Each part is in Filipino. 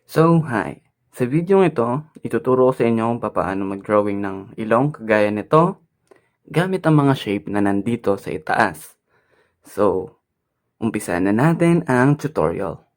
So, hi! Sa video ito, ituturo ko sa inyo kung paano mag-drawing ng ilong kagaya nito gamit ang mga shape na nandito sa itaas. So, umpisa na natin ang tutorial.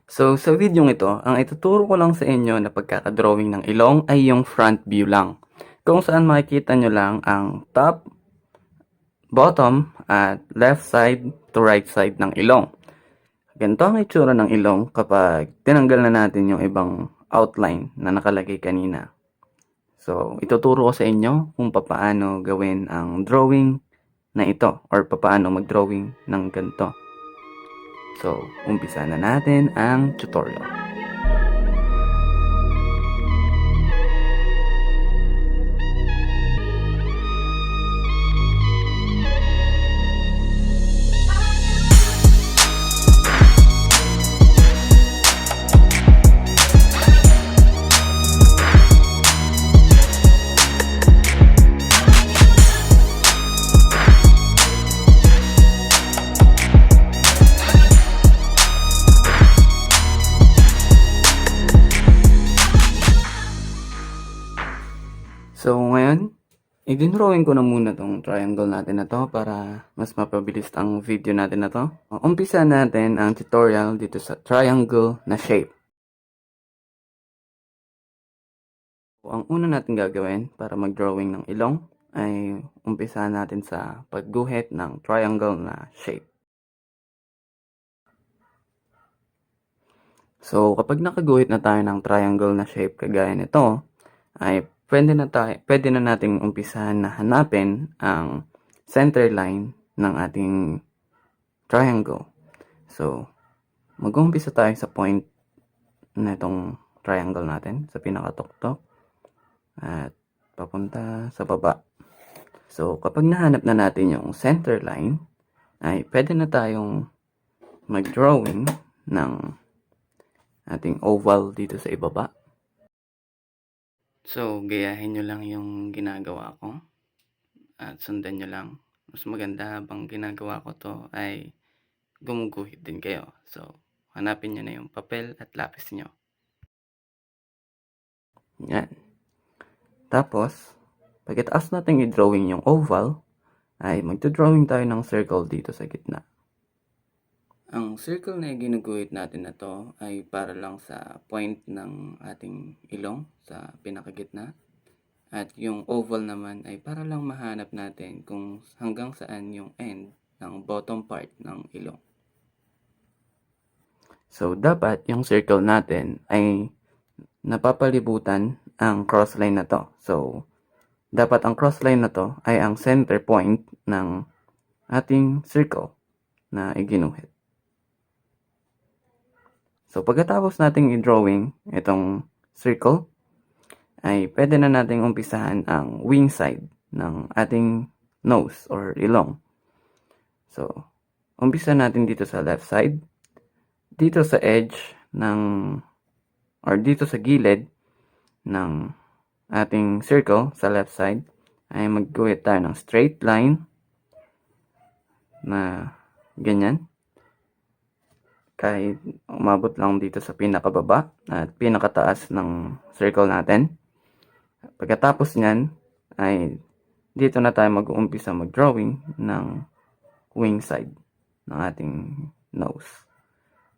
So, sa video ito, ang ituturo ko lang sa inyo na pagkakadrawing ng ilong ay yung front view lang. Kung saan makikita nyo lang ang top, bottom, at left side to right side ng ilong. Ganito ang itsura ng ilong kapag tinanggal na natin yung ibang outline na nakalagay kanina. So, ituturo ko sa inyo kung paano gawin ang drawing na ito or paano mag-drawing ng ganito. So, umpisa na natin ang tutorial. So, ngayon, i-drawing ko na muna tong triangle natin na to para mas mapabilis ang video natin na to. Umpisa natin ang tutorial dito sa triangle na shape. So, ang una natin gagawin para mag-drawing ng ilong ay umpisa natin sa pagguhit ng triangle na shape. So, kapag nakaguhit na tayo ng triangle na shape kagaya nito, ay pwede na nating umpisahan na hanapin ang center line ng ating triangle. So, mag-uumpisa tayo sa point na itong triangle natin, sa pinakatuktok, at papunta sa baba. So, kapag nahanap na natin yung center line, ay pwede na tayong mag-drawing ng ating oval dito sa ibaba. So, gayahin nyo lang yung ginagawa ko at sundan nyo lang. Mas maganda habang ginagawa ko to ay gumuguhit din kayo. So, hanapin nyo na yung papel at lapis nyo. Yan. Tapos, pagkatapos natin i-drawing yung oval, ay magto-drawing tayo ng circle dito sa gitna. Ang circle na ginuguhit natin na to ay para lang sa point ng ating ilong sa pinakagitna. At yung oval naman ay para lang mahanap natin kung hanggang saan yung end ng bottom part ng ilong. So, dapat yung circle natin ay napapalibutan ang crossline na to. So, dapat ang crossline na to ay ang center point ng ating circle na iginuhit. So, pagkatapos nating i-drawing itong circle, ay pwede na nating umpisahan ang wing side ng ating nose or ilong. So, umpisa natin dito sa left side. Dito sa edge ng, or dito sa gilid ng ating circle sa left side, ay magguhit tayo ng straight line na ganyan. Kahit umabot lang dito sa pinakababa at pinakataas ng circle natin. Pagkatapos nyan, ay dito na tayo mag-uumpisa mag-drawing ng wing side ng ating nose.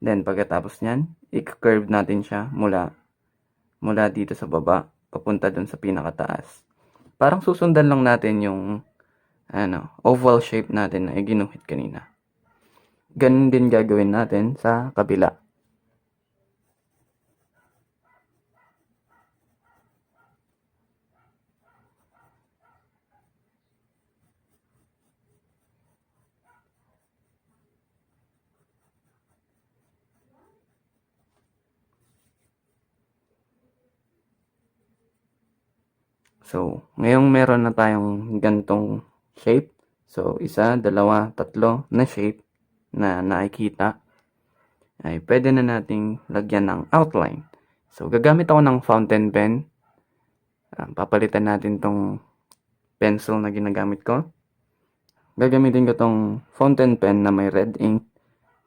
Then, pagkatapos nyan, i-curve natin siya mula dito sa baba, papunta dun sa pinakataas. Parang susundan lang natin yung oval shape natin na ginuhit kanina. Ganun din gagawin natin sa kabila. So, ngayong meron na tayong gantong shape. So, isa, dalawa, tatlo na shape na nakikita, ay pwede na nating lagyan ng outline. So, gagamit ako ng fountain pen. Papalitan natin tong pencil na ginagamit ko. Gagamitin ko tong fountain pen na may red ink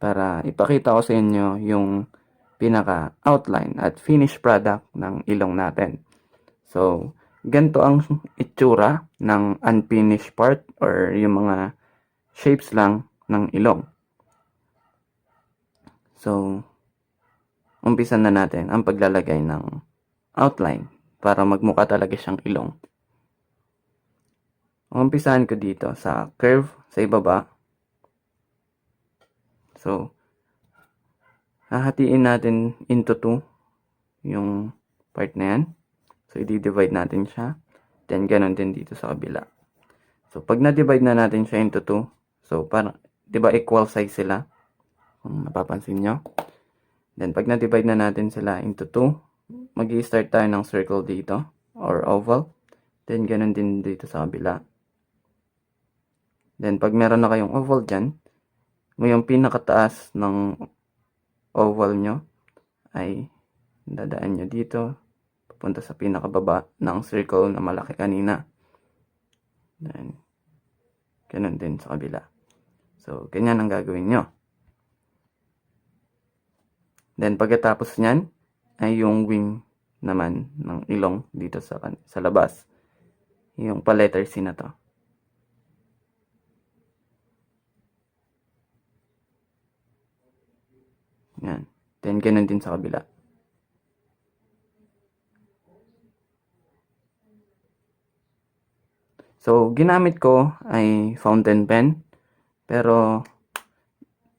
para ipakita ko sa inyo yung pinaka-outline at finished product ng ilong natin. So, ganito ang itsura ng unfinished part or yung mga shapes lang ng ilong. So, umpisan na natin ang paglalagay ng outline para magmukha talaga siyang ilong. Umpisahan ko dito sa curve sa ibaba. So, hahatiin natin into 2 yung part na yan. So, i-divide natin siya. Then, ganun din dito sa kabila. So, pag na-divide na natin siya into 2, so, parang, di ba equal size sila? Kung napapansin nyo. Then, pag na-divide na natin sila into 2, mag-i-start tayo ng circle dito, or oval. Then, ganun din dito sa kabila. Then, pag meron na kayong oval dyan, yung pinakataas ng oval nyo, ay dadaan nyo dito, papunta sa pinakababa ng circle na malaki kanina. Then, ganun din sa kabila. So, ganyan ang gagawin nyo. Then, pagkatapos nyan, ay yung wing naman ng ilong dito sa labas. Yung pa-letter C na to. Yan. Then, ganun din sa kabila. So, ginamit ko ay fountain pen. Pero,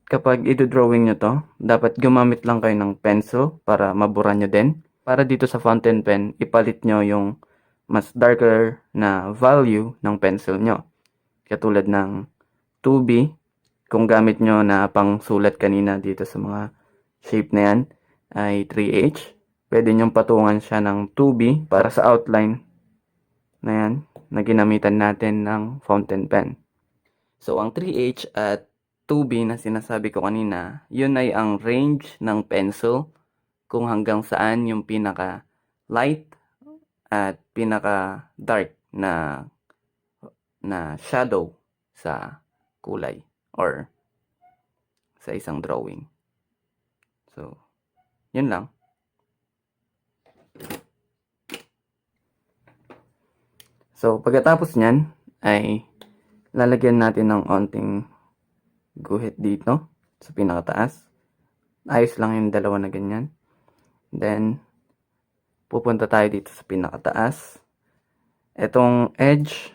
kapag i-drawing nyo to, dapat gumamit lang kayo ng pencil para mabura nyo din. Para dito sa fountain pen, ipalit nyo yung mas darker na value ng pencil nyo. Katulad ng 2B, kung gamit nyo na pang sulat kanina dito sa mga shape na yan, ay 3H. Pwede nyo patungan siya ng 2B para sa outline na yan, na ginamitan natin ng fountain pen. So, ang 3H at 2B na sinasabi ko kanina, yun ay ang range ng pencil kung hanggang saan yung pinaka light at pinaka dark na shadow sa kulay or sa isang drawing. So, yun lang. So, pagkatapos nyan ay lalagyan natin ng onting guhit dito sa pinakataas. Ayos lang yung dalawa na ganyan. Then, pupunta tayo dito sa pinakataas. Itong edge,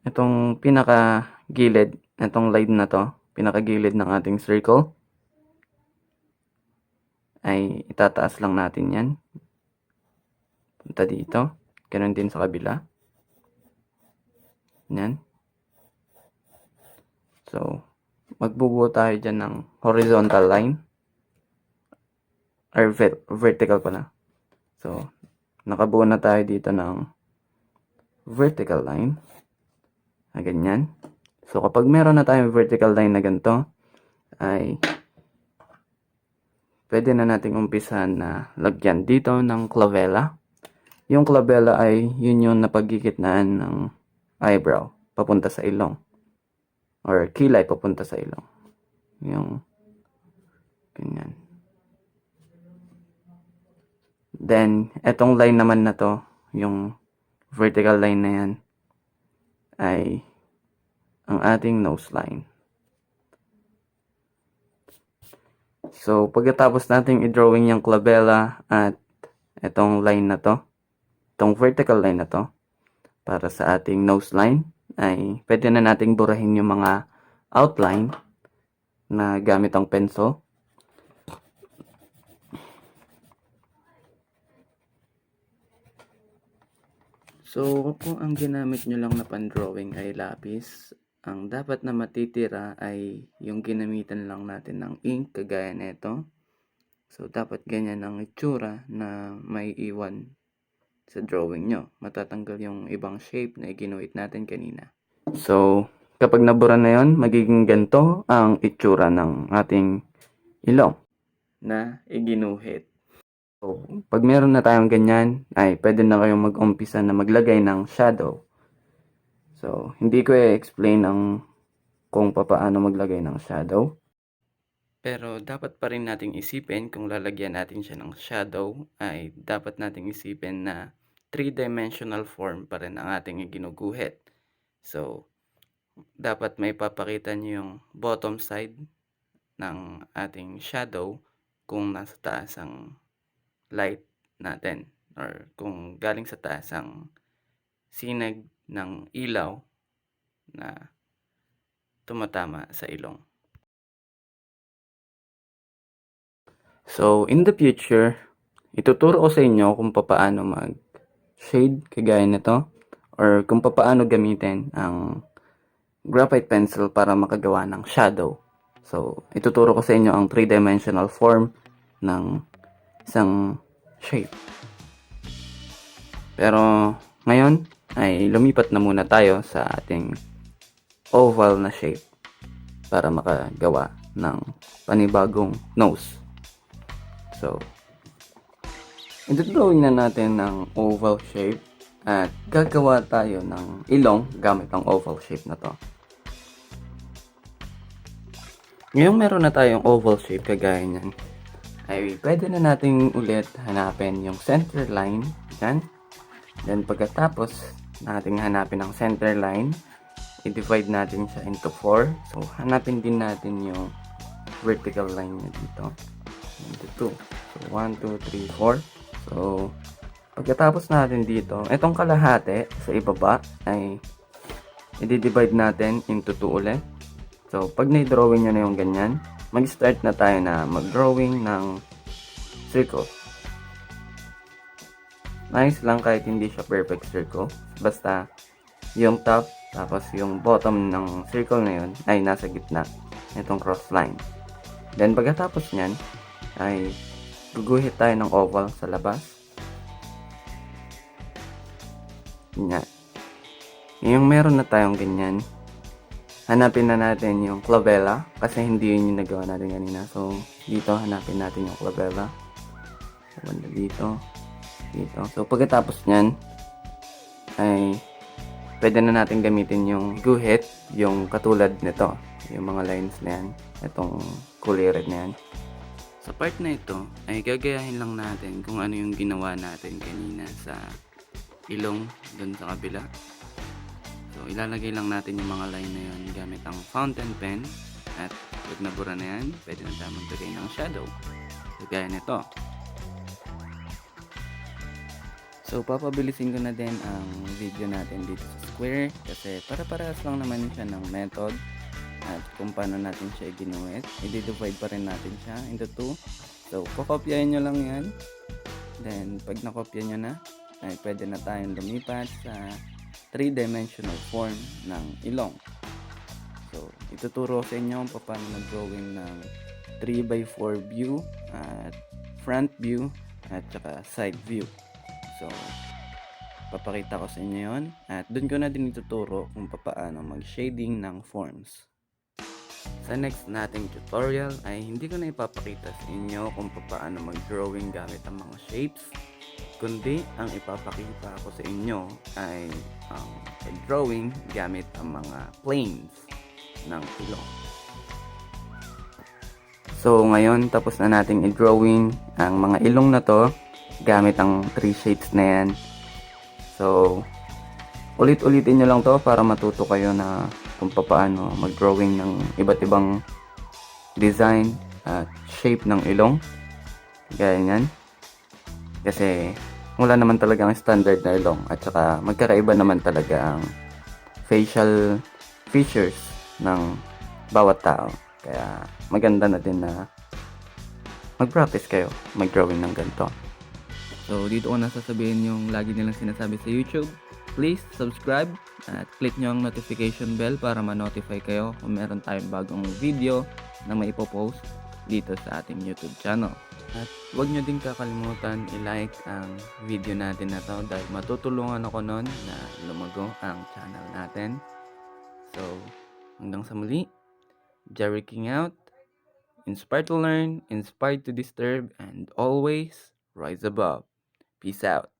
itong pinakagilid, itong line na to, pinakagilid ng ating circle, ay itataas lang natin yan. Punta dito. Ganun din sa kabila. Yan. So, magbubuo tayo dyan ng horizontal line. Or vertical pala. So, nakabuo na tayo dito ng vertical line. Na ganyan. So, kapag meron na tayong vertical line na ganito, ay pwede na nating umpisahan na lagyan dito ng clavella. Yung clavella ay yun yung napagkikitnaan ng eyebrow papunta sa ilong. Or kilay papunta sa ilong. Yung ganyan. Then, etong line naman na to, yung vertical line na yan, ay ang ating nose line. So, pagkatapos nating i-drawing yung clavella at etong line na to, itong vertical line na to, para sa ating nose line, ay pwede na nating burahin yung mga outline na gamit ang pencil. So, kung ang ginamit nyo lang na pan-drawing ay lapis, ang dapat na matitira ay yung ginamitan lang natin ng ink, kagaya nito. So, dapat ganyan ang itsura na may iwan sa drawing nyo. Matatanggal yung ibang shape na ginuhit natin kanina. So, kapag nabura na yon, magiging ganito ang itsura ng ating ilong na iginuhit. So, pag meron na tayong ganyan, ay pwede na kayong mag-umpisa na maglagay ng shadow. So, hindi ko i-explain kung papaano maglagay ng shadow. Pero dapat pa rin nating isipin kung lalagyan natin siya ng shadow, ay dapat nating isipin na three-dimensional form pa rin ang ating ginuguhit. So, dapat may papakita nyo yung bottom side ng ating shadow kung nasa taas ang light natin, or kung galing sa taas ang sinag ng ilaw na tumatama sa ilong. So, in the future, ituturo ko sa inyo kung papaano mag-shade kagaya nito, or kung papaano gamitin ang graphite pencil para makagawa ng shadow. So, ituturo ko sa inyo ang three-dimensional form ng isang shape. Pero ngayon ay lumipat na muna tayo sa ating oval na shape para makagawa ng panibagong nose. So, i-drawing na natin ng oval shape at gagawa tayo ng ilong gamit ang oval shape na to. Ngayong meron na tayong oval shape kagaya niyan, ay pwede na nating ulit hanapin yung center line. Yan. Then pagkatapos nating hanapin ang center line, i-divide natin siya into 4. So hanapin din natin yung vertical line niya dito. Into 2. So 1, 2, 3, 4. So pagkatapos natin dito, itong kalahati sa ibaba ay i-divide natin into 2 ulit. So pag na-drawing nyo na yung ganyan, mag-start na tayo na mag-drawing ng circle. Nice lang kahit hindi siya perfect circle. Basta yung top tapos yung bottom ng circle na yun ay nasa gitna itong cross line. Then pagkatapos nyan ay guguhit tayo ng oval sa labas. Ganyan. Yung meron na tayong ganyan, hanapin na natin yung clavella kasi hindi yun yung nagawa natin kanina. So dito hanapin natin yung clavella. Banda dito. So pagkatapos nyan ay pwede na natin gamitin yung guhit, yung katulad nito, yung mga lines na yan, itong kulay red na yan. Sa part na ito ay gagayahin lang natin kung ano yung ginawa natin kanina sa ilong dun sa kabila. So ilalagay lang natin yung mga line na yun gamit ang fountain pen, at pag nabura na yan, pwede na tayo maglagay ng shadow gaya nito. So papabilisin ko na din ang video natin dito sa Square kasi para-parehas lang naman siya ng method at kung paano natin siya ginuhit. I-divide pa rin natin siya into 2. So kokopyahin nyo lang yan. Then pag nakopya nyo na, ay pwede na tayong lumipat sa 3-dimensional form ng ilong. So ituturo sa inyo kung paano mag-drawing ng 3x4 view at front view at saka side view. So, papakita ko sa inyo yun. At dun ko na din ituturo kung paano mag-shading ng forms. Sa next nating tutorial ay hindi ko na ipapakita sa inyo kung paano mag-drawing gamit ang mga shapes. Kundi, ang ipapakita ko sa inyo ay ang drawing gamit ang mga planes ng ilong. So, ngayon tapos na nating i-drawing ang mga ilong na to gamit ang 3 shapes na yan. So, ulit-ulitin nyo lang to para matuto kayo na kung paano mag-drawing ng iba't ibang design at shape ng ilong. Gaya nyan. Kasi, wala naman talaga ang standard na ilong. At saka, magkakaiba naman talaga ang facial features ng bawat tao. Kaya, maganda na din na mag-practice kayo mag-drawing ng ganito. So, dito ko na sasabihin yung lagi nilang sinasabi sa YouTube. Please subscribe at click nyo ang notification bell para ma-notify kayo kung meron tayong bagong video na maipopost dito sa ating YouTube channel. At huwag nyo din kakalimutan i-like ang video natin na to dahil matutulungan ako nun na lumago ang channel natin. So, hanggang sa muli, Jerry King out. Inspired to learn, inspired to disturb, and always rise above. Peace out.